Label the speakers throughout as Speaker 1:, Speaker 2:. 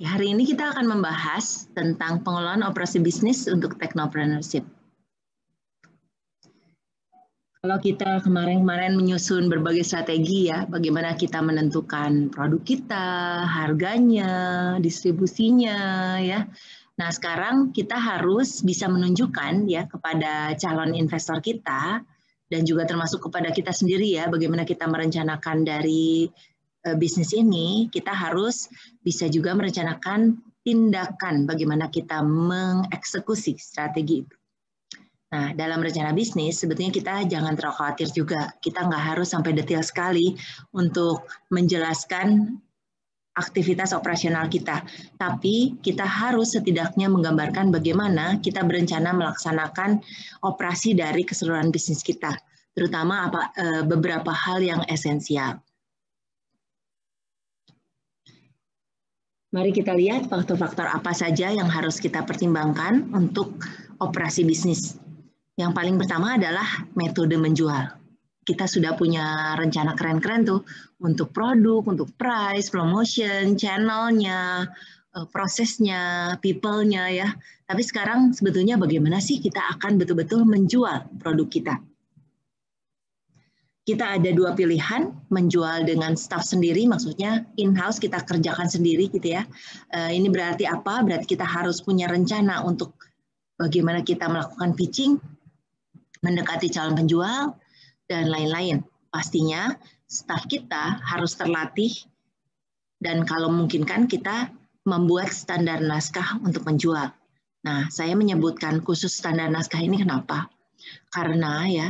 Speaker 1: Hari ini kita akan membahas tentang pengelolaan operasi bisnis untuk technopreneurship. Kalau kita kemarin-kemarin menyusun berbagai strategi ya, bagaimana kita menentukan produk kita, harganya, distribusinya ya. Nah, sekarang kita harus bisa menunjukkan ya kepada calon investor kita dan juga termasuk kepada kita sendiri ya, bagaimana kita merencanakan dari bisnis ini, kita harus bisa juga merencanakan tindakan bagaimana kita mengeksekusi strategi itu. Nah, dalam rencana bisnis, sebetulnya kita jangan terlalu khawatir juga. Kita nggak harus sampai detail sekali untuk menjelaskan aktivitas operasional kita. Tapi kita harus setidaknya menggambarkan bagaimana kita berencana melaksanakan operasi dari keseluruhan bisnis kita, terutama beberapa hal yang esensial. Mari kita lihat faktor-faktor apa saja yang harus kita pertimbangkan untuk operasi bisnis. Yang paling pertama adalah metode menjual. Kita sudah punya rencana keren-keren tuh untuk produk, untuk price, promotion, channelnya, prosesnya, people-nya ya. Tapi sekarang sebetulnya bagaimana sih kita akan betul-betul menjual produk kita? Kita ada dua pilihan, menjual dengan staff sendiri, maksudnya in-house kita kerjakan sendiri gitu ya. Ini berarti apa? Berarti kita harus punya rencana untuk bagaimana kita melakukan pitching, mendekati calon penjual, dan lain-lain. Pastinya staff kita harus terlatih dan kalau memungkinkan kita membuat standar naskah untuk menjual. Nah, saya menyebutkan khusus standar naskah ini kenapa? Karena ya,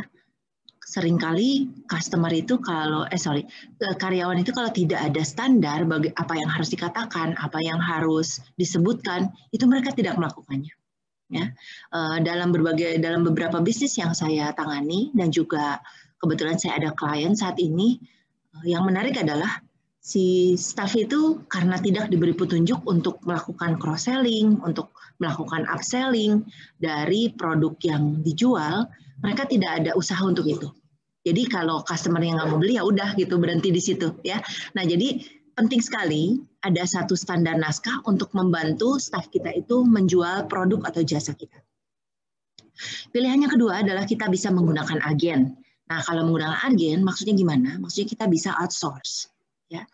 Speaker 1: seringkali customer itu karyawan itu kalau tidak ada standar bagi apa yang harus dikatakan, apa yang harus disebutkan, itu mereka tidak melakukannya. Ya, dalam beberapa bisnis yang saya tangani dan juga kebetulan saya ada klien saat ini, yang menarik adalah si staff itu karena tidak diberi petunjuk untuk melakukan cross selling, untuk melakukan upselling dari produk yang dijual, mereka tidak ada usaha untuk itu. Jadi kalau customer yang nggak mau beli ya udah gitu, berhenti di situ ya. Nah, jadi penting sekali ada satu standar naskah untuk membantu staf kita itu menjual produk atau jasa kita. Pilihannya kedua adalah kita bisa menggunakan agen. Nah, kalau menggunakan agen maksudnya gimana? Maksudnya kita bisa outsource ya.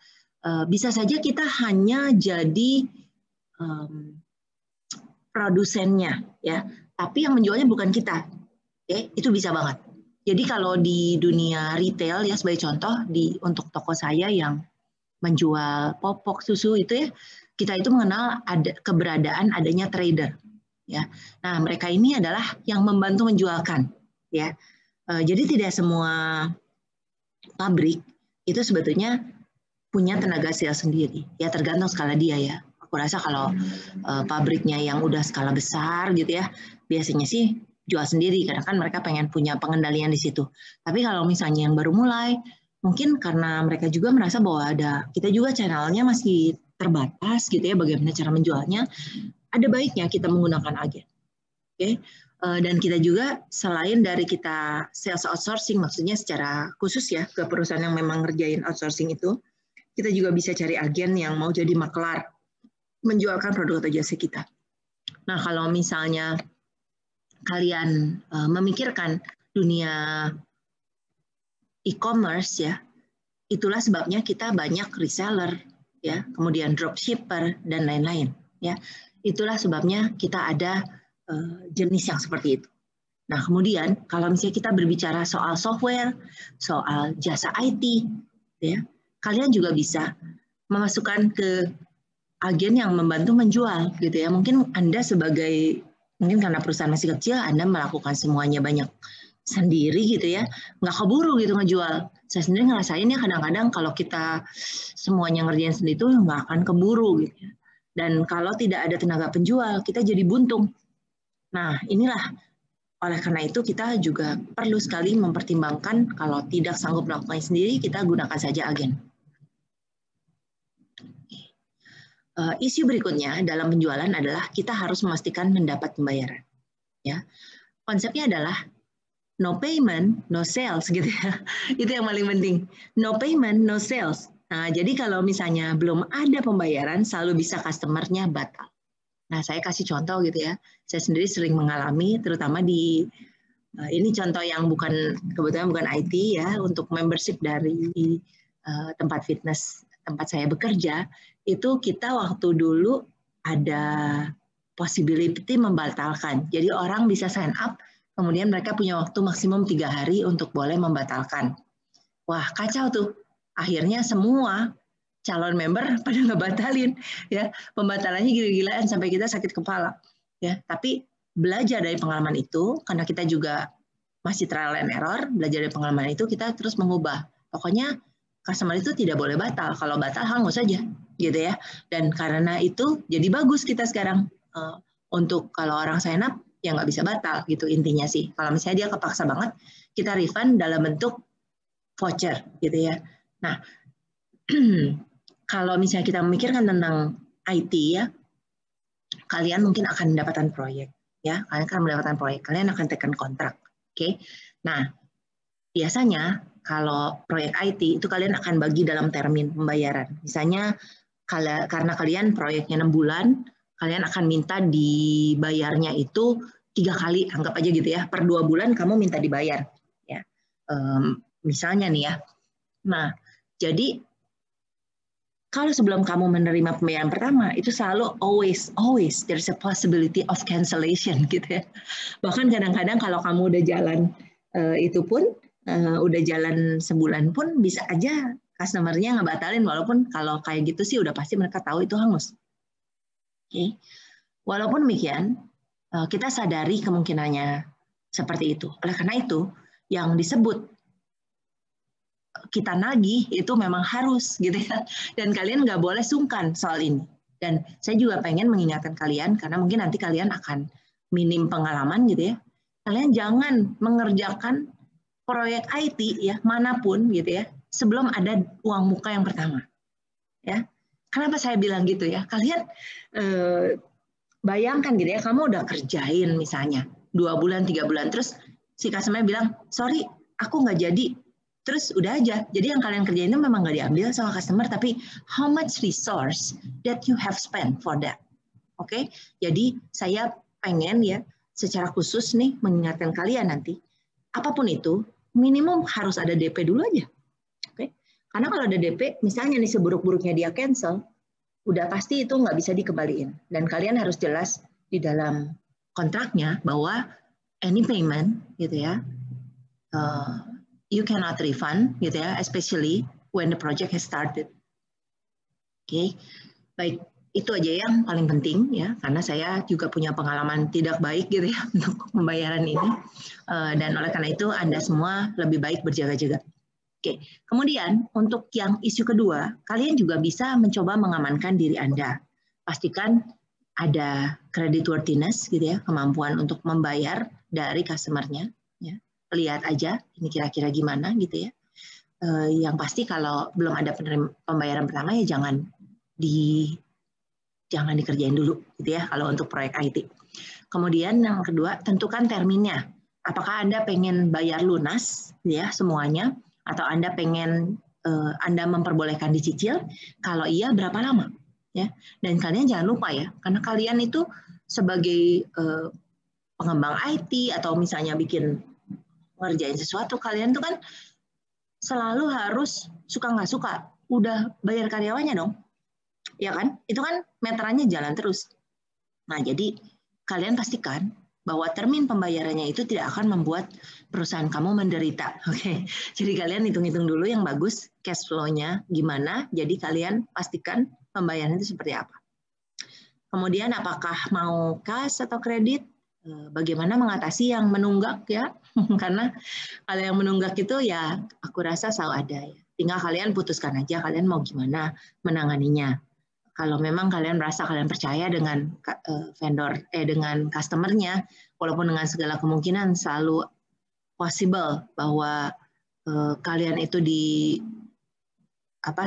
Speaker 1: Bisa saja kita hanya jadi produsennya ya, tapi yang menjualnya bukan kita. Oke, itu bisa banget. Jadi kalau di dunia retail ya sebagai contoh untuk toko saya yang menjual popok susu itu ya, kita itu mengenal keberadaan adanya trader ya. Nah, mereka ini adalah yang membantu menjualkan ya. Jadi tidak semua pabrik itu sebetulnya punya tenaga sales sendiri. Ya tergantung skala dia ya. Aku rasa kalau pabriknya yang udah skala besar gitu ya, biasanya sih jual sendiri karena kan mereka pengen punya pengendalian di situ. Tapi kalau misalnya yang baru mulai, mungkin karena mereka juga merasa bahwa kita juga channelnya masih terbatas gitu ya, bagaimana cara menjualnya, ada baiknya kita menggunakan agen. Oke. Dan kita juga selain dari kita sales outsourcing, maksudnya secara khusus ya ke perusahaan yang memang ngerjain outsourcing itu, kita juga bisa cari agen yang mau jadi maklar menjualkan produk atau jasa kita. Nah, kalau misalnya kalian memikirkan dunia e-commerce ya, itulah sebabnya kita banyak reseller ya, kemudian dropshipper dan lain-lain ya. Itulah sebabnya kita ada jenis yang seperti itu. Nah, kemudian kalau misalnya kita berbicara soal software, soal jasa IT ya, kalian juga bisa memasukkan ke agen yang membantu menjual gitu ya. Mungkin Anda mungkin karena perusahaan masih kecil, Anda melakukan semuanya banyak sendiri gitu ya, nggak keburu gitu ngejual. Saya sendiri ngerasain ya kadang-kadang kalau kita semuanya ngerjain sendiri itu nggak akan keburu gitu ya. Dan kalau tidak ada tenaga penjual, kita jadi buntung. Nah, inilah oleh karena itu kita juga perlu sekali mempertimbangkan kalau tidak sanggup melakukannya sendiri, kita gunakan saja agen. Isu berikutnya dalam penjualan adalah kita harus memastikan mendapat pembayaran. Ya, konsepnya adalah no payment, no sales gitu ya. Itu yang paling penting. No payment, no sales. Nah, jadi kalau misalnya belum ada pembayaran, selalu bisa customer-nya batal. Nah, saya kasih contoh gitu ya. Saya sendiri sering mengalami, terutama di ini contoh yang kebetulan bukan IT ya, untuk membership dari tempat fitness tempat saya bekerja, itu kita waktu dulu ada possibility membatalkan. Jadi orang bisa sign up, kemudian mereka punya waktu maksimum 3 hari untuk boleh membatalkan. Wah, kacau tuh. Akhirnya semua calon member pada ngebatalin ya, pembatalannya gila-gilaan sampai kita sakit kepala ya. Tapi belajar dari pengalaman itu, karena kita juga masih trial and error, belajar dari pengalaman itu kita terus mengubah. Pokoknya customer itu tidak boleh batal, kalau batal hangus saja gitu ya. Dan karena itu jadi bagus kita sekarang untuk kalau orang sign up ya nggak bisa batal gitu intinya sih. Kalau misalnya dia kepaksa banget, kita refund dalam bentuk voucher gitu ya. Nah, kalau misalnya kita memikirkan tentang IT ya, kalian mungkin akan mendapatkan proyek ya, kalian akan mendapatkan proyek, kalian akan tekan kontrak, oke? Nah, biasanya kalau proyek IT itu kalian akan bagi dalam termin pembayaran. Misalnya karena kalian proyeknya 6 bulan, kalian akan minta dibayarnya itu 3 kali, anggap aja gitu ya, per 2 bulan kamu minta dibayar ya. Misalnya nih ya. Nah, jadi kalau sebelum kamu menerima pembayaran pertama, itu selalu always there's a possibility of cancellation gitu ya. Bahkan kadang-kadang kalau kamu udah jalan itu pun, udah jalan sebulan pun bisa aja customer-nya ngebatalin, walaupun kalau kayak gitu sih udah pasti mereka tahu itu hangus. Okay. Walaupun demikian, kita sadari kemungkinannya seperti itu. Oleh karena itu, yang disebut kita nagih itu memang harus gitu ya, dan kalian nggak boleh sungkan soal ini. Dan saya juga pengen mengingatkan kalian, karena mungkin nanti kalian akan minim pengalaman gitu ya, kalian jangan mengerjakan proyek IT ya manapun gitu ya sebelum ada uang muka yang pertama ya. Kenapa saya bilang gitu ya, kalian bayangkan gitu ya, kamu udah kerjain misalnya 2 bulan 3 bulan, terus si customer bilang sorry aku nggak jadi. Terus udah aja. Jadi yang kalian kerjain itu memang nggak diambil sama customer, tapi how much resource that you have spent for that. Oke, jadi saya pengen ya secara khusus nih mengingatkan kalian nanti, apapun itu minimum harus ada DP dulu aja. Oke, karena kalau ada DP, misalnya nih seburuk-buruknya dia cancel, udah pasti itu nggak bisa dikembaliin. Dan kalian harus jelas di dalam kontraknya bahwa any payment gitu ya, you cannot refund gitu ya, especially when the project has started. Oke, baik, itu aja yang paling penting ya, karena saya juga punya pengalaman tidak baik gitu ya untuk pembayaran ini, dan oleh karena itu Anda semua lebih baik berjaga-jaga. Oke, kemudian untuk yang isu kedua, kalian juga bisa mencoba mengamankan diri Anda. Pastikan ada creditworthiness gitu ya, kemampuan untuk membayar dari customer-nya. Ya. Lihat aja ini kira-kira gimana gitu ya. Yang pasti kalau belum ada pembayaran pertama ya jangan dikerjain dulu gitu ya kalau untuk proyek IT. Kemudian yang kedua, tentukan terminnya. Apakah Anda pengen bayar lunas ya semuanya, atau Anda pengen Anda memperbolehkan dicicil? Kalau iya, berapa lama? Ya. Dan kalian jangan lupa ya, karena kalian itu sebagai pengembang IT atau misalnya ngerjain sesuatu, kalian tuh kan selalu harus suka nggak suka, udah bayar karyawannya dong, ya kan? Itu kan meterannya jalan terus. Nah, jadi kalian pastikan bahwa termin pembayarannya itu tidak akan membuat perusahaan kamu menderita. Oke, jadi kalian hitung-hitung dulu yang bagus, cash flow-nya gimana, jadi kalian pastikan pembayaran itu seperti apa. Kemudian apakah mau cash atau kredit? Bagaimana mengatasi yang menunggak ya? Karena kalau yang menunggak itu ya aku rasa selalu ada ya. Tinggal kalian putuskan aja kalian mau gimana menanganinya. Kalau memang kalian merasa kalian percaya dengan dengan customer-nya, walaupun dengan segala kemungkinan selalu possible bahwa kalian itu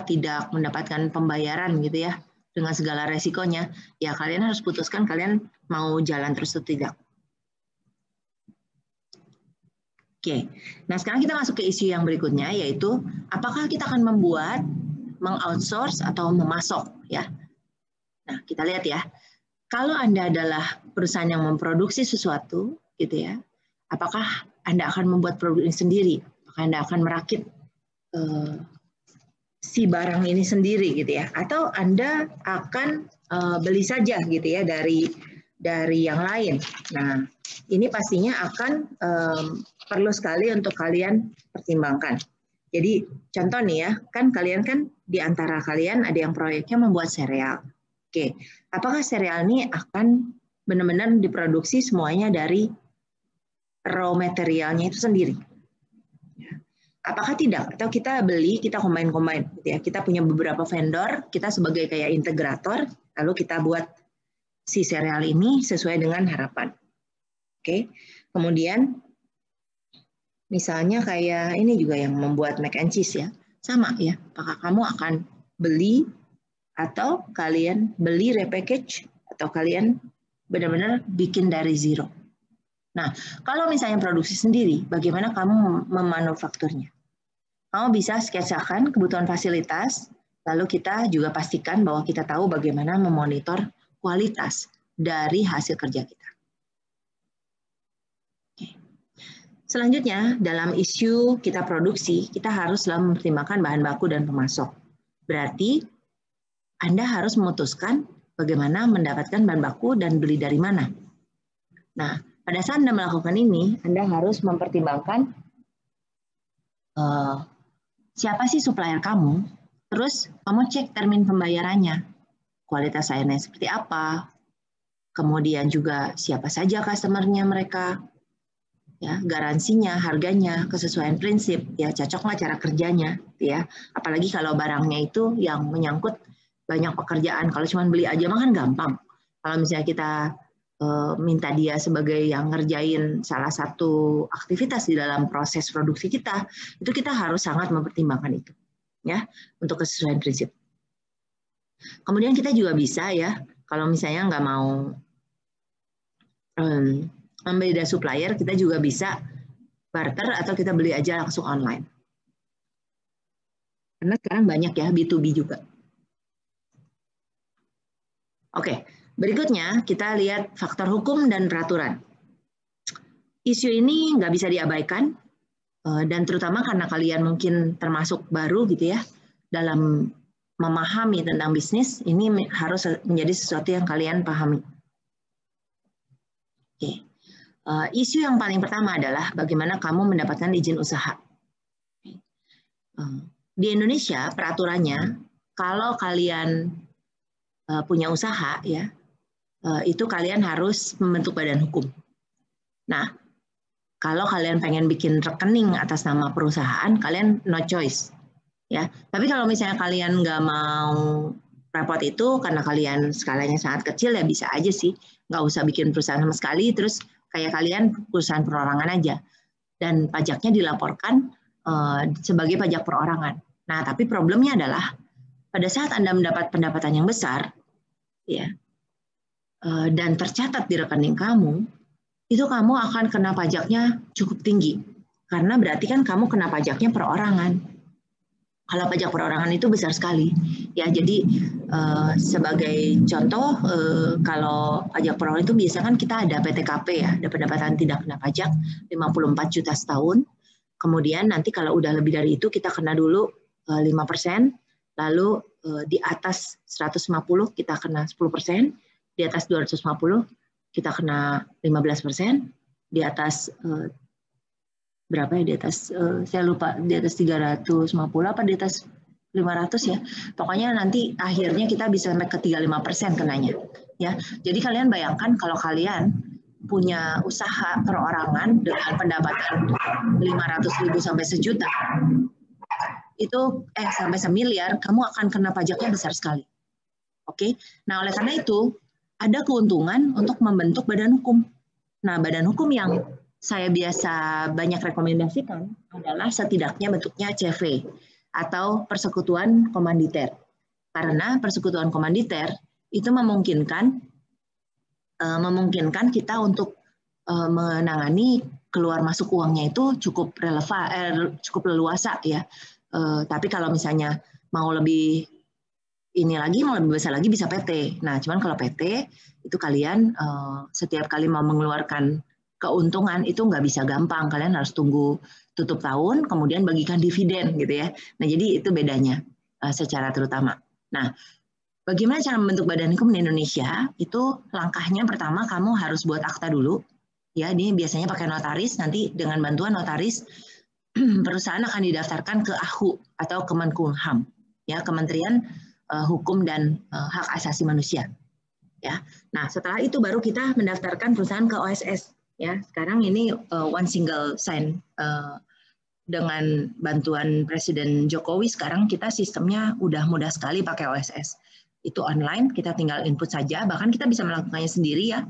Speaker 1: tidak mendapatkan pembayaran gitu ya dengan segala resikonya, ya kalian harus putuskan kalian mau jalan terus atau tidak. Oke, nah sekarang kita masuk ke isu yang berikutnya, yaitu apakah kita akan membuat mengoutsource atau memasok ya. Nah, kita lihat ya. Kalau Anda adalah perusahaan yang memproduksi sesuatu gitu ya, apakah Anda akan membuat produk ini sendiri? Apakah Anda akan merakit si barang ini sendiri gitu ya, atau Anda akan beli saja gitu ya dari yang lain. Nah, ini pastinya akan perlu sekali untuk kalian pertimbangkan. Jadi contoh nih ya, kan kalian kan di antara kalian ada yang proyeknya membuat sereal. Oke, apakah sereal ini akan benar-benar diproduksi semuanya dari raw materialnya itu sendiri? Apakah tidak? Atau kita beli, kita combine gitu ya. Kita punya beberapa vendor, kita sebagai kayak integrator, lalu kita buat si sereal ini sesuai dengan harapan. Oke. Kemudian misalnya kayak ini juga yang membuat mac and cheese ya. Sama ya. Apakah kamu akan beli atau kalian beli repackage atau kalian benar-benar bikin dari zero. Nah, kalau misalnya produksi sendiri, bagaimana kamu memanufakturnya? Kamu bisa sketsakan kebutuhan fasilitas, lalu kita juga pastikan bahwa kita tahu bagaimana memonitor kualitas dari hasil kerja kita. Oke. Selanjutnya, dalam isu kita produksi, kita harus selalu mempertimbangkan bahan baku dan pemasok. Berarti, Anda harus memutuskan bagaimana mendapatkan bahan baku dan beli dari mana. Nah, pada saat Anda melakukan ini, Anda harus mempertimbangkan siapa sih supplier kamu, terus kamu cek termin pembayarannya, kualitas layanannya seperti apa, kemudian juga siapa saja customer-nya mereka, ya, garansinya, harganya, kesesuaian prinsip, ya cocok nggak cara kerjanya, ya. Apalagi kalau barangnya itu yang menyangkut banyak pekerjaan, kalau cuma beli aja mah kan gampang. Kalau misalnya kita minta dia sebagai yang ngerjain salah satu aktivitas di dalam proses produksi kita, itu kita harus sangat mempertimbangkan itu, ya, untuk kesesuaian prinsip. Kemudian kita juga bisa ya, kalau misalnya nggak mau membeli dari supplier, kita juga bisa barter atau kita beli aja langsung online. Karena sekarang banyak ya B2B juga. Oke. Berikutnya, kita lihat faktor hukum dan peraturan. Isu ini nggak bisa diabaikan, dan terutama karena kalian mungkin termasuk baru gitu ya, dalam memahami tentang bisnis, ini harus menjadi sesuatu yang kalian pahami. Oke. Isu yang paling pertama adalah bagaimana kamu mendapatkan izin usaha. Di Indonesia, peraturannya, kalau kalian punya usaha, ya, itu kalian harus membentuk badan hukum. Nah, kalau kalian pengen bikin rekening atas nama perusahaan, kalian no choice, ya. Tapi kalau misalnya kalian nggak mau repot itu karena kalian skalanya sangat kecil, ya bisa aja sih, nggak usah bikin perusahaan sama sekali, terus kayak kalian perusahaan perorangan aja, dan pajaknya dilaporkan sebagai pajak perorangan. Nah, tapi problemnya adalah pada saat Anda mendapat pendapatan yang besar, ya, dan tercatat di rekening kamu, itu kamu akan kena pajaknya cukup tinggi. Karena berarti kan kamu kena pajaknya perorangan. Kalau pajak perorangan itu besar sekali. Ya, jadi sebagai contoh, kalau pajak perorangan itu biasanya kan kita ada PTKP ya, ada pendapatan tidak kena pajak 54 juta setahun. Kemudian nanti kalau udah lebih dari itu kita kena dulu 5%, lalu di atas 150 kita kena 10%, di atas 250 kita kena 15%, di atas berapa ya, di atas saya lupa, di atas 350 apa di atas 500 ya. Pokoknya nanti akhirnya kita bisa sampai ke 35% kenanya. Ya. Jadi kalian bayangkan kalau kalian punya usaha perorangan dengan pendapatan 500.000 sampai 1 juta, itu sampai 1 miliar, kamu akan kena pajaknya besar sekali. Oke. Nah, oleh karena itu ada keuntungan untuk membentuk badan hukum. Nah, badan hukum yang saya biasa banyak rekomendasikan adalah setidaknya bentuknya CV atau persekutuan komanditer. Karena persekutuan komanditer itu memungkinkan kita untuk menangani keluar masuk uangnya itu cukup relevan, cukup leluasa ya. Tapi kalau misalnya mau lebih ini lagi, mau lebih besar lagi bisa PT. Nah, cuman kalau PT itu kalian setiap kali mau mengeluarkan keuntungan itu nggak bisa gampang. Kalian harus tunggu tutup tahun, kemudian bagikan dividen gitu ya. Nah, jadi itu bedanya secara terutama. Nah, bagaimana cara membentuk badan hukum di Indonesia? Itu langkahnya pertama kamu harus buat akta dulu. Ya, ini biasanya pakai notaris. Nanti dengan bantuan notaris perusahaan akan didaftarkan ke AHU atau Kemenkumham, ya, Kementerian Hukum dan Hak Asasi Manusia. Ya, nah setelah itu baru kita mendaftarkan perusahaan ke OSS. Ya, sekarang ini one single sign dengan bantuan Presiden Jokowi. Sekarang kita sistemnya udah mudah sekali pakai OSS. Itu online, kita tinggal input saja. Bahkan kita bisa melakukannya sendiri ya.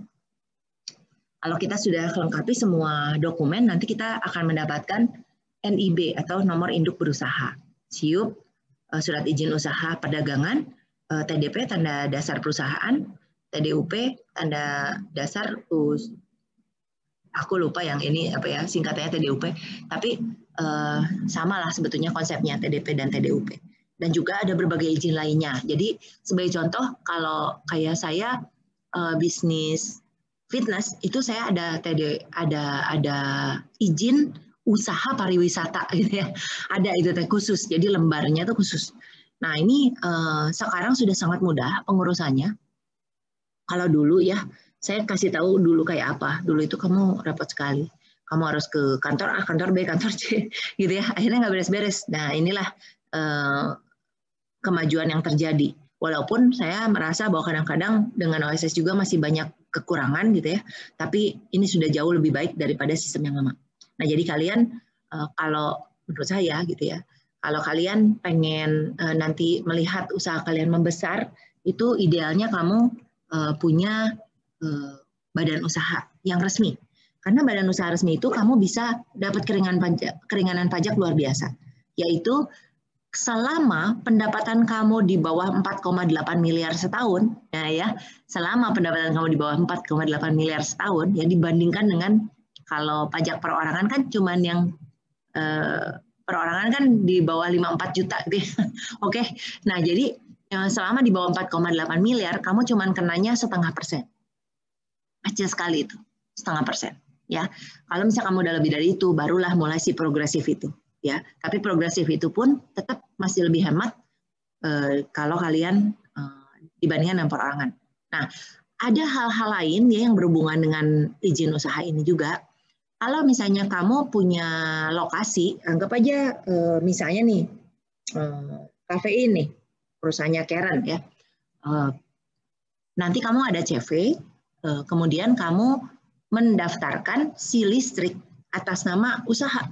Speaker 1: Kalau kita sudah lengkapi semua dokumen, nanti kita akan mendapatkan NIB atau nomor induk berusaha, SIUP, surat izin usaha perdagangan, TDP tanda dasar perusahaan, TDUP tanda dasar aku lupa yang ini apa ya singkatannya TDUP, tapi sama lah sebetulnya konsepnya TDP dan TDUP. Dan juga ada berbagai izin lainnya. Jadi sebagai contoh kalau kayak saya bisnis fitness itu saya ada izin usaha pariwisata gitu ya, ada itu khusus, jadi lembarnya itu khusus. Nah ini sekarang sudah sangat mudah pengurusannya. Kalau dulu ya, saya kasih tahu dulu kayak apa. Dulu itu kamu repot sekali. Kamu harus ke kantor A, kantor B, kantor C, gitu ya. Akhirnya nggak beres-beres. Nah inilah kemajuan yang terjadi. Walaupun saya merasa bahwa kadang-kadang dengan OSS juga masih banyak kekurangan gitu ya. Tapi ini sudah jauh lebih baik daripada sistem yang lama. Nah, jadi kalian kalau menurut saya gitu ya, kalau kalian pengen nanti melihat usaha kalian membesar, itu idealnya kamu punya badan usaha yang resmi. Karena badan usaha resmi itu kamu bisa dapat keringanan pajak luar biasa, yaitu selama pendapatan kamu di bawah 4,8 miliar setahun, ya, selama pendapatan kamu di bawah 4,8 miliar setahun, ya dibandingkan dengan kalau pajak perorangan kan cuman yang perorangan kan di bawah 5-4 juta gitu. Oke. Nah, jadi selama di bawah 4,8 miliar kamu cuman kenanya 0,5%. Kecil sekali itu, 0,5%, ya. Kalau misalnya kamu udah lebih dari itu barulah mulai si progresif itu, ya. Tapi progresif itu pun tetap masih lebih hemat kalau kalian dibandingkan dengan perorangan. Nah, ada hal-hal lain ya yang berhubungan dengan izin usaha ini juga. Kalau misalnya kamu punya lokasi, anggap aja misalnya nih kafe ini, perusahaannya Karen ya. Nanti kamu ada CV, kemudian kamu mendaftarkan si listrik atas nama usaha,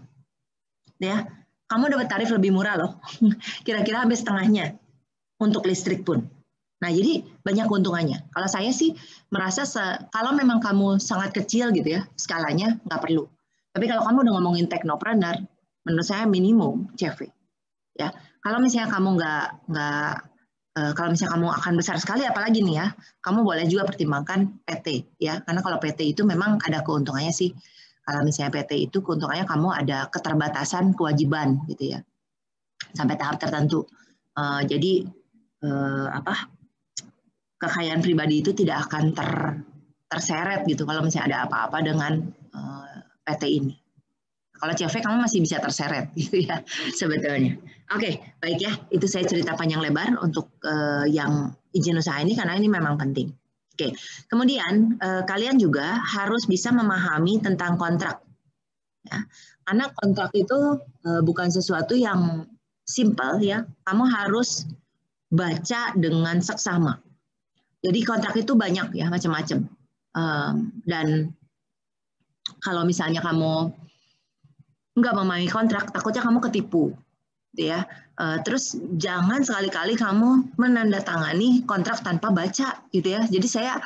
Speaker 1: ya. Kamu dapat tarif lebih murah loh, kira-kira hampir setengahnya untuk listrik pun. Nah, jadi banyak keuntungannya. Kalau saya sih merasa kalau memang kamu sangat kecil gitu ya, skalanya nggak perlu. Tapi kalau kamu udah ngomongin teknopreneur, menurut saya minimum CV. Ya, kalau misalnya kamu kalau misalnya kamu akan besar sekali, apalagi nih ya, kamu boleh juga pertimbangkan PT ya, karena kalau PT itu memang ada keuntungannya sih. Kalau misalnya PT itu keuntungannya kamu ada keterbatasan kewajiban gitu ya, sampai tahap tertentu. Jadi kekayaan pribadi itu tidak akan terseret gitu kalau misalnya ada apa-apa dengan PT ini. Kalau CV kamu masih bisa terseret gitu ya sebetulnya. Oke, baik ya, itu saya cerita panjang lebar untuk yang izin usaha ini karena ini memang penting. Oke, kemudian kalian juga harus bisa memahami tentang kontrak. Ya, karena kontrak itu bukan sesuatu yang simple ya, kamu harus baca dengan seksama. Jadi kontrak itu banyak ya, macam-macam. Dan kalau misalnya kamu nggak memahami kontrak, takutnya kamu ketipu, ya. Terus jangan sekali-kali kamu menandatangani kontrak tanpa baca, gitu ya. Jadi saya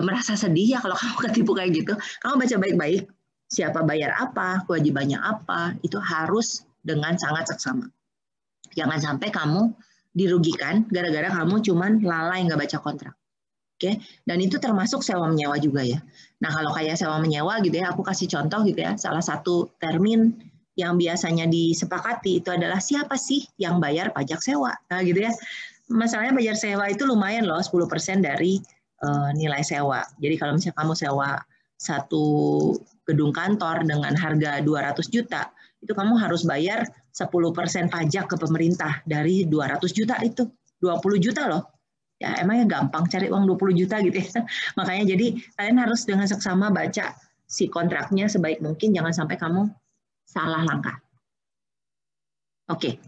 Speaker 1: merasa sedih ya kalau kamu ketipu kayak gitu. Kamu baca baik-baik, siapa bayar apa, kewajibannya apa, itu harus dengan sangat seksama. Jangan sampai kamu dirugikan gara-gara kamu cuman lalai nggak baca kontrak. Oke, dan itu termasuk sewa menyewa juga ya. Nah, kalau kayak sewa menyewa gitu ya, aku kasih contoh gitu ya, salah satu termin yang biasanya disepakati itu adalah siapa sih yang bayar pajak sewa. Nah, gitu ya. Masalahnya pajak sewa itu lumayan loh, 10% dari nilai sewa. Jadi kalau misalnya kamu sewa satu gedung kantor dengan harga 200 juta, itu kamu harus bayar 10% pajak ke pemerintah dari 200 juta itu. 20 juta loh. Ya emangnya gampang cari uang 20 juta gitu ya. Makanya jadi kalian harus dengan seksama baca si kontraknya sebaik mungkin, jangan sampai kamu salah langkah. Oke.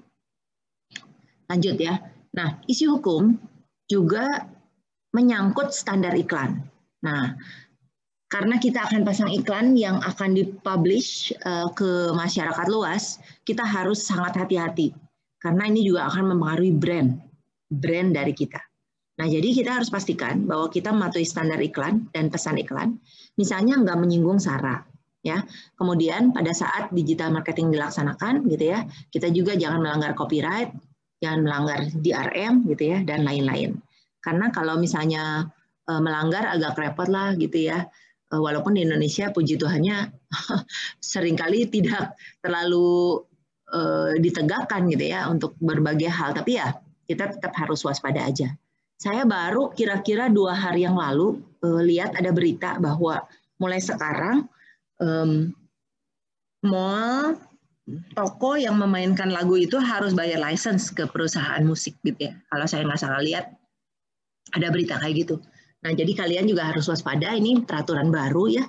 Speaker 1: Lanjut ya. Nah, isu hukum juga menyangkut standar iklan. Nah, karena kita akan pasang iklan yang akan dipublish ke masyarakat luas, kita harus sangat hati-hati. Karena ini juga akan mempengaruhi brand dari kita. Nah, jadi kita harus pastikan bahwa kita mematuhi standar iklan dan pesan iklan, misalnya nggak menyinggung SARA. Ya, kemudian pada saat digital marketing dilaksanakan, gitu ya, kita juga jangan melanggar copyright, jangan melanggar DRM, gitu ya, dan lain-lain. Karena kalau misalnya melanggar agak repot lah, gitu ya. Walaupun di Indonesia puji Tuhannya seringkali tidak terlalu ditegakkan, gitu ya, untuk berbagai hal. Tapi ya kita tetap harus waspada aja. Saya baru kira-kira 2 hari yang lalu lihat ada berita bahwa mulai sekarang mall, toko yang memainkan lagu itu harus bayar license ke perusahaan musik gitu ya. Kalau saya nggak salah lihat ada berita kayak gitu. Nah, jadi kalian juga harus waspada, ini peraturan baru ya.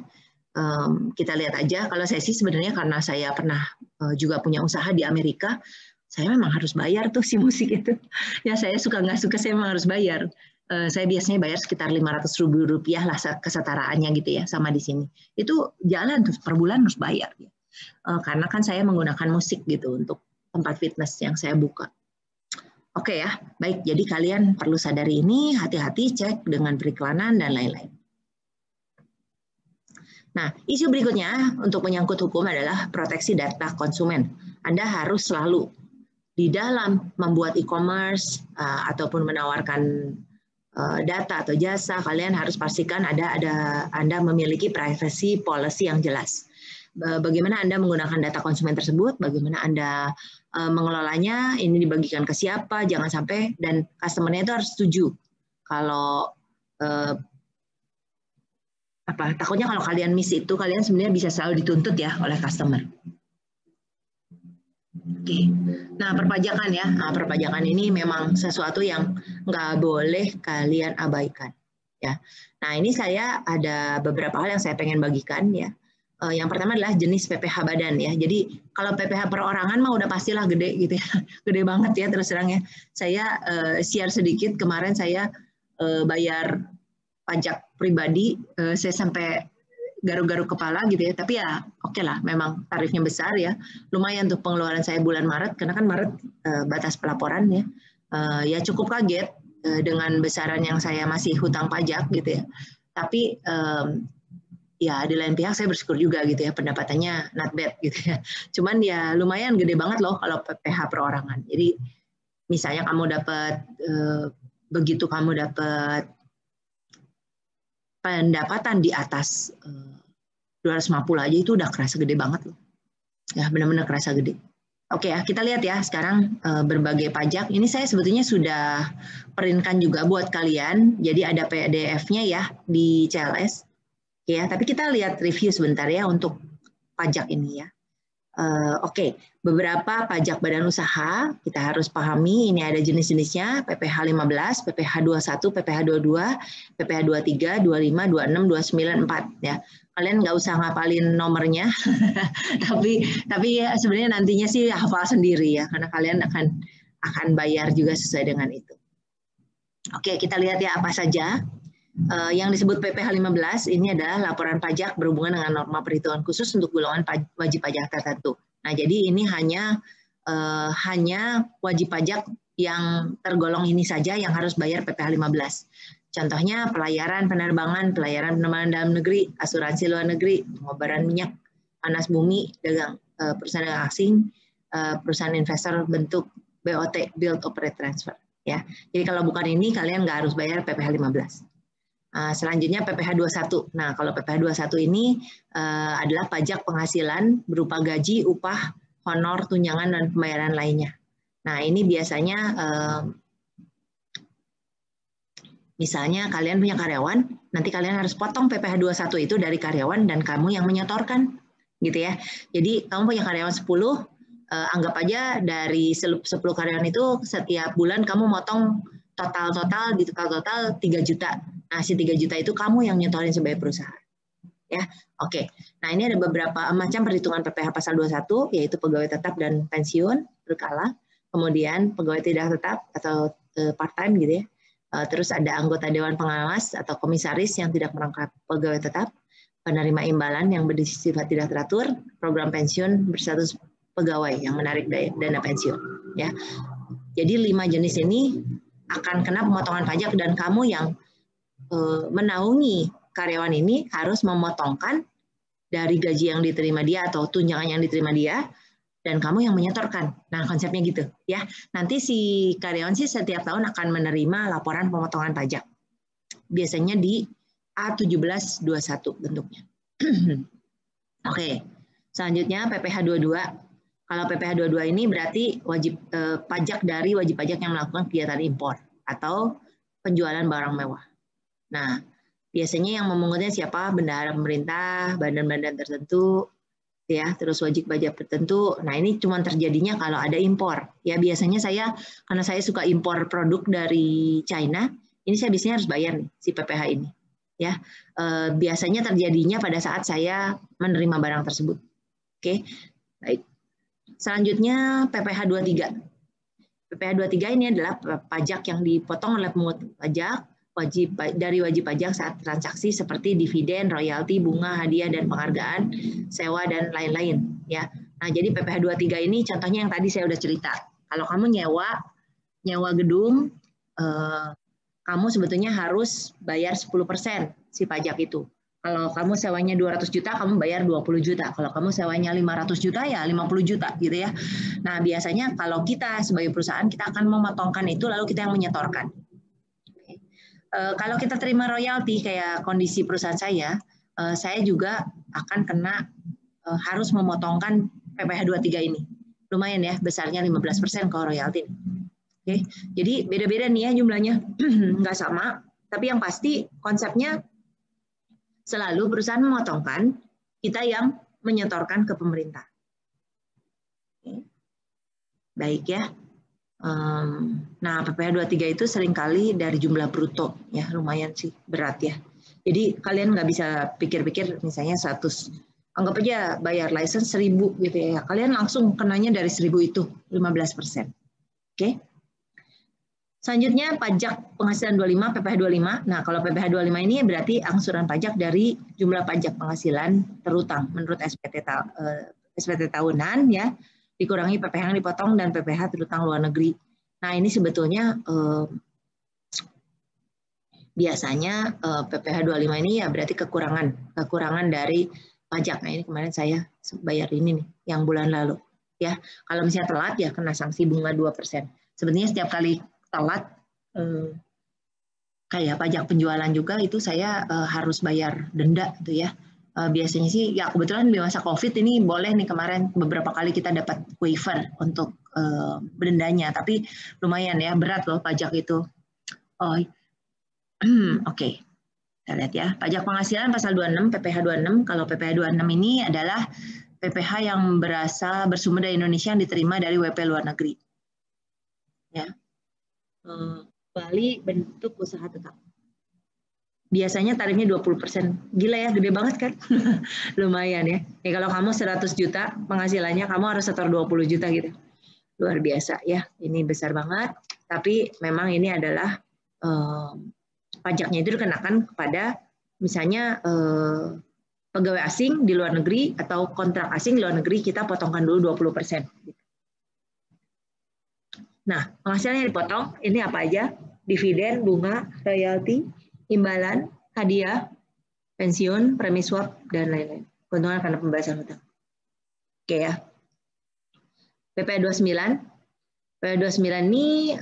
Speaker 1: Kita lihat aja. Kalau saya sih sebenarnya karena saya pernah juga punya usaha di Amerika, saya memang harus bayar tuh si musik itu. Ya saya suka nggak suka saya memang harus bayar. Saya biasanya bayar sekitar 500 ribu rupiah lah kesetaraannya gitu ya sama di sini. Itu jalan tuh per bulan harus bayar. Ya. Karena kan saya menggunakan musik gitu untuk tempat fitness yang saya buka. Oke ya, baik. Jadi kalian perlu sadari ini, hati-hati cek dengan periklanan dan lain-lain. Nah, isu berikutnya untuk menyangkut hukum adalah proteksi data konsumen. Anda harus selalu di dalam membuat e-commerce ataupun menawarkan data atau jasa, kalian harus pastikan Anda memiliki privacy policy yang jelas. Bagaimana Anda menggunakan data konsumen tersebut, bagaimana Anda mengelolanya, ini dibagikan ke siapa, jangan sampai, dan customer-nya itu harus setuju. Kalau takutnya kalau kalian miss itu, kalian sebenarnya bisa selalu dituntut ya oleh customer. Oke. Nah, perpajakan ya. Nah, perpajakan ini memang sesuatu yang nggak boleh kalian abaikan. Ya. Nah, ini saya ada beberapa hal yang saya pengen bagikan ya. Yang pertama adalah jenis PPh badan ya. Jadi kalau PPh perorangan mah udah pastilah gede gitu ya. Gede banget ya terus terang ya. Saya share sedikit, kemarin saya bayar pajak pribadi, saya sampai garuk-garuk kepala gitu ya, tapi ya oke lah, memang tarifnya besar ya, lumayan tuh pengeluaran saya bulan Maret, karena kan Maret batas pelaporan ya, ya cukup kaget dengan besaran yang saya masih hutang pajak gitu ya, tapi ya di lain pihak saya bersyukur juga gitu ya, pendapatannya not bad gitu ya, cuman ya lumayan gede banget loh kalau PPh perorangan. Jadi misalnya kamu dapat begitu kamu dapat pendapatan di atas 250 aja itu udah kerasa gede banget loh. Ya, benar-benar kerasa gede. Oke ya, kita lihat ya sekarang berbagai pajak. Ini saya sebetulnya sudah printkan juga buat kalian. Jadi ada PDF-nya ya di CLS. Ya, tapi kita lihat review sebentar ya untuk pajak ini ya. Oke, beberapa pajak badan usaha kita harus pahami, ini ada jenis-jenisnya, PPh 15, PPh 21, PPh 22, PPh 23, 25, 26, 29, 4 ya. Kalian nggak usah ngapalin nomornya, tapi ya sebenarnya nantinya sih hafal sendiri ya, karena kalian akan bayar juga sesuai dengan itu. Oke, kita lihat ya apa saja. Yang disebut PPh 15 ini adalah laporan pajak berhubungan dengan norma perhitungan khusus untuk golongan wajib pajak tertentu. Nah, jadi ini hanya wajib pajak yang tergolong ini saja yang harus bayar PPh 15. Contohnya pelayaran penerbangan dalam negeri, asuransi luar negeri, pengobaran minyak, panas bumi, perusahaan dagang asing, perusahaan investor bentuk BOT, Build Operate Transfer. Ya, jadi kalau bukan ini kalian nggak harus bayar PPh 15. Selanjutnya PPh 21. Nah, kalau PPh 21 ini adalah pajak penghasilan berupa gaji, upah, honor, tunjangan, dan pembayaran lainnya. Nah, ini biasanya misalnya kalian punya karyawan, nanti kalian harus potong PPh 21 itu dari karyawan dan kamu yang menyetorkan, gitu ya. Jadi kamu punya karyawan 10, anggap aja dari 10 karyawan itu setiap bulan kamu motong total di total 3 juta. Nah, si 3 juta itu kamu yang nyetorin sebagai perusahaan. Ya, oke. Nah, ini ada beberapa macam perhitungan PPh pasal 21, yaitu pegawai tetap dan pensiun berkala, kemudian pegawai tidak tetap atau part-time gitu ya. Terus ada anggota Dewan Pengawas atau komisaris yang tidak merangkap pegawai tetap, penerima imbalan yang bersifat tidak teratur, program pensiun berstatus pegawai yang menarik dana pensiun. Ya, jadi 5 jenis ini akan kena pemotongan pajak dan kamu yang menaungi karyawan ini harus memotongkan dari gaji yang diterima dia atau tunjangan yang diterima dia, dan kamu yang menyetorkan. Nah, konsepnya gitu ya. Nanti si karyawan sih setiap tahun akan menerima laporan pemotongan pajak. Biasanya di A1721 bentuknya. Oke. Selanjutnya PPh 22. Kalau PPh 22 ini berarti wajib pajak dari wajib pajak yang melakukan kegiatan impor atau penjualan barang mewah. Nah, biasanya yang memungutnya siapa? Bendahara pemerintah, badan-badan tertentu, ya, terus wajib pajak tertentu. Nah, ini cuma terjadinya kalau ada impor. Ya, biasanya karena saya suka impor produk dari China, ini saya biasanya harus bayar nih si PPh ini. Ya, biasanya terjadinya pada saat saya menerima barang tersebut. Oke, baik. Selanjutnya PPh 23. PPh 23 ini adalah pajak yang dipotong oleh pemungut pajak dari wajib pajak saat transaksi seperti dividen, royalti, bunga, hadiah, dan penghargaan, sewa, dan lain-lain. Ya. Nah, jadi PPh 23 ini contohnya yang tadi saya udah cerita. Kalau kamu nyewa gedung, kamu sebetulnya harus bayar 10% si pajak itu. Kalau kamu sewanya 200 juta, kamu bayar 20 juta. Kalau kamu sewanya 500 juta, ya 50 juta gitu ya. Nah, biasanya kalau kita sebagai perusahaan, kita akan memotongkan itu, lalu kita yang menyetorkan. Kalau kita terima royalti kayak kondisi perusahaan saya juga akan kena harus memotongkan PPh 23 ini. Lumayan ya, besarnya 15% kalau royalti. Oke, jadi beda-beda nih ya jumlahnya, nggak sama. Tapi yang pasti konsepnya selalu perusahaan memotongkan, kita yang menyetorkan ke pemerintah. Oke. Baik ya. Nah, PPh 23 itu seringkali dari jumlah bruto, ya lumayan sih berat ya. Jadi kalian nggak bisa pikir-pikir misalnya 100, anggap aja bayar license 1000 gitu ya. Kalian langsung kenanya dari 1000 itu 15%. Oke. Selanjutnya pajak penghasilan 25, PPh 25. Nah, kalau PPh 25 ini berarti angsuran pajak dari jumlah pajak penghasilan terutang menurut SPT tahunan ya. Dikurangi PPh yang dipotong dan PPh terutang luar negeri. Nah, ini sebetulnya biasanya PPh 25 ini ya berarti kekurangan dari pajak. Nah, ini kemarin saya bayar ini nih yang bulan lalu. Ya, kalau misalnya telat ya kena sanksi bunga 2%. Sebenarnya setiap kali telat kayak pajak penjualan juga itu saya harus bayar denda gitu ya. Biasanya sih ya kebetulan di masa COVID ini boleh nih, kemarin beberapa kali kita dapat waiver untuk dendanya, tapi lumayan ya berat loh pajak itu. Oh, oke. Kita lihat ya, pajak penghasilan pasal 26 PPh 26. Kalau PPh 26 ini adalah PPh yang bersumber dari Indonesia yang diterima dari WP luar negeri. Ya. Bali bentuk usaha tetap. Biasanya tarifnya 20%. Gila ya, gede banget kan? Lumayan ya. Nih, kalau kamu 100 juta penghasilannya, kamu harus setor 20 juta gitu. Luar biasa ya. Ini besar banget. Tapi memang ini adalah pajaknya itu dikenakan kepada misalnya pegawai asing di luar negeri atau kontrak asing di luar negeri, kita potongkan dulu 20%. Nah, penghasilan yang dipotong ini apa aja? Dividen, bunga, royalti, imbalan, hadiah, pensiun, premi swap, dan lain-lain. Keuntungan karena pembayaran hutang. Oke ya. PPh 29. PPh 29 ini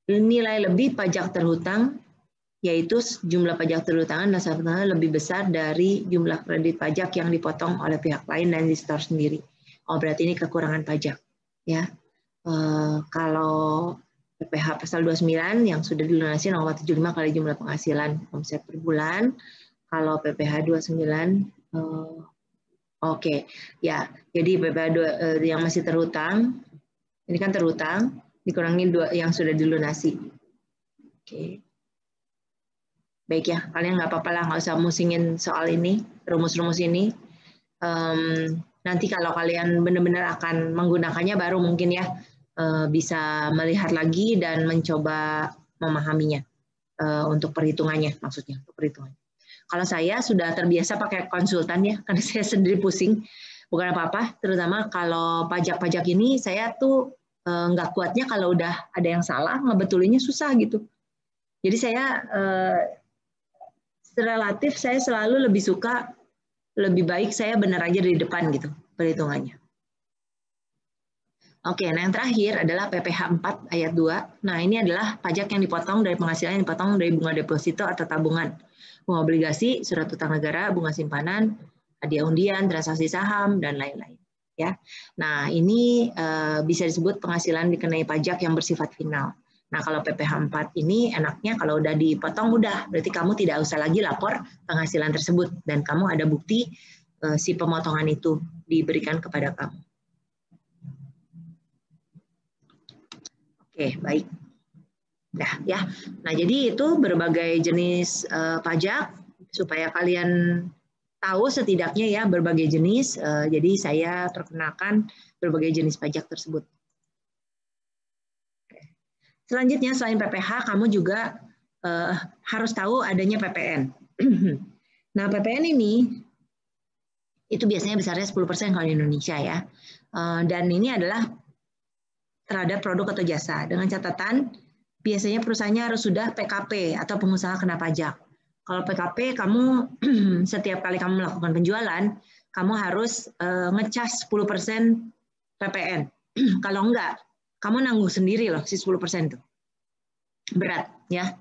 Speaker 1: nilai lebih pajak terhutang, yaitu jumlah pajak terhutangan dan lebih besar dari jumlah kredit pajak yang dipotong oleh pihak lain dan disetor sendiri. Oh, berarti ini kekurangan pajak. Ya, kalau PPh pasal 29 yang sudah dilunasi 0,75 kali jumlah penghasilan omset per bulan. Kalau PPh 29, oke. Ya, jadi PPh yang masih terhutang, ini kan terhutang, dikurangi yang sudah dilunasi. Oke. Baik ya, kalian nggak apa-apa lah, nggak usah musingin soal ini, rumus-rumus ini. Nanti kalau kalian benar-benar akan menggunakannya, baru mungkin ya bisa melihat lagi dan mencoba memahaminya untuk perhitungannya, maksudnya untuk perhitungannya. Kalau saya sudah terbiasa pakai konsultan ya, karena saya sendiri pusing, bukan apa-apa. Terutama kalau pajak-pajak ini, saya tuh nggak kuatnya kalau udah ada yang salah, ngebetulinnya susah gitu. Jadi saya relatif saya selalu lebih suka, lebih baik saya benar aja dari depan gitu perhitungannya. Oke, nah yang terakhir adalah PPh 4 ayat 2. Nah, ini adalah pajak yang dipotong dari penghasilan yang dipotong dari bunga deposito atau tabungan, bunga obligasi, surat utang negara, bunga simpanan, hadiah undian, transaksi saham, dan lain-lain. Ya, nah ini bisa disebut penghasilan dikenai pajak yang bersifat final. Nah, kalau PPh 4 ini enaknya kalau udah dipotong udah, berarti kamu tidak usah lagi lapor penghasilan tersebut dan kamu ada bukti si pemotongan itu diberikan kepada kamu. Oke, baik. Nah, ya. Nah, jadi itu berbagai jenis pajak supaya kalian tahu setidaknya ya berbagai jenis. Jadi saya perkenalkan berbagai jenis pajak tersebut. Selanjutnya selain PPh, kamu juga harus tahu adanya PPN. Nah, PPN ini itu biasanya besarnya 10% kalau di Indonesia ya. Dan ini adalah terhadap produk atau jasa. Dengan catatan, biasanya perusahaannya harus sudah PKP atau pengusaha kena pajak. Kalau PKP, kamu setiap kali kamu melakukan penjualan, kamu harus ngecas 10% PPN. Kalau enggak, kamu nanggung sendiri loh si 10% itu. Berat ya.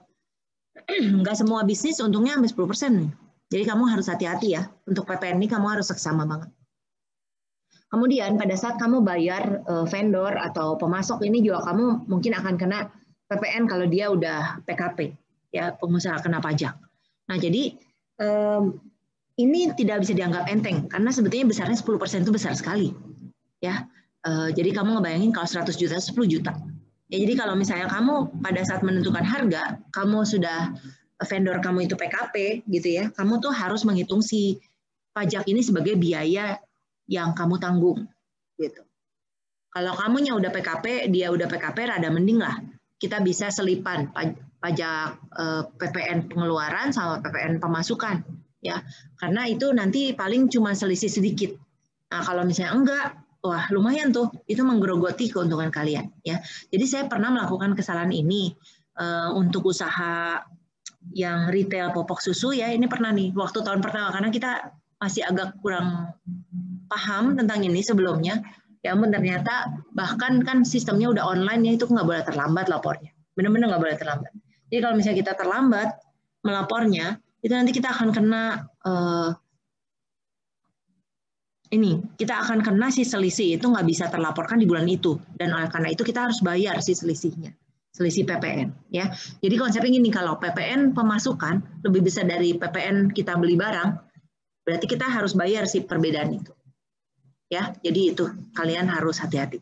Speaker 1: Enggak semua bisnis untungnya sampai 10%. Jadi kamu harus hati-hati ya. Untuk PPN ini kamu harus seksama banget. Kemudian pada saat kamu bayar vendor atau pemasok ini juga kamu mungkin akan kena PPN kalau dia udah PKP, ya pengusaha kena pajak. Nah jadi ini tidak bisa dianggap enteng karena sebetulnya besarnya 10% itu besar sekali, ya. Jadi kamu ngebayangin kalau 100 juta 10 juta. Ya, jadi kalau misalnya kamu pada saat menentukan harga, kamu sudah vendor kamu itu PKP gitu ya, kamu tuh harus menghitung si pajak ini sebagai biaya yang kamu tanggung gitu. Kalau kamunya udah PKP, dia udah PKP, rada mending lah. Kita bisa selipan pajak PPN pengeluaran sama PPN pemasukan ya. Karena itu nanti paling cuma selisih sedikit. Nah, kalau misalnya enggak, wah lumayan tuh, itu menggerogoti keuntungan kalian ya. Jadi saya pernah melakukan kesalahan ini untuk usaha yang retail popok susu ya, ini pernah nih waktu tahun pertama karena kita masih agak kurang paham tentang ini sebelumnya. Ya ampun, ternyata bahkan kan sistemnya udah online ya, itu nggak boleh terlambat lapornya. Benar-benar nggak boleh terlambat. Jadi kalau misalnya kita terlambat melapornya, itu nanti kita akan kena kita akan kena si selisih itu nggak bisa terlaporkan di bulan itu, dan oleh karena itu kita harus bayar si selisihnya, selisih PPN ya. Jadi konsepnya gini, kalau PPN pemasukan lebih besar dari PPN kita beli barang, berarti kita harus bayar si perbedaan itu ya. Jadi itu kalian harus hati-hati.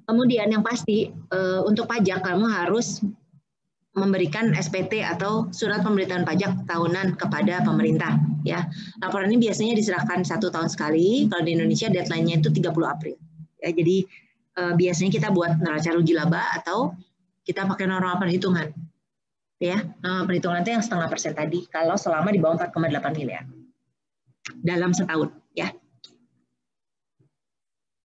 Speaker 1: Kemudian yang pasti untuk pajak kamu harus memberikan SPT atau surat pemberitahuan pajak tahunan kepada pemerintah ya. Laporan ini biasanya diserahkan 1 tahun sekali. Kalau di Indonesia deadline-nya itu 30 April. Ya, jadi biasanya kita buat neraca rugi laba atau kita pakai norma perhitungan. Ya, perhitungan itu yang 0,5% tadi kalau selama di bawah 4,8 miliar dalam setahun.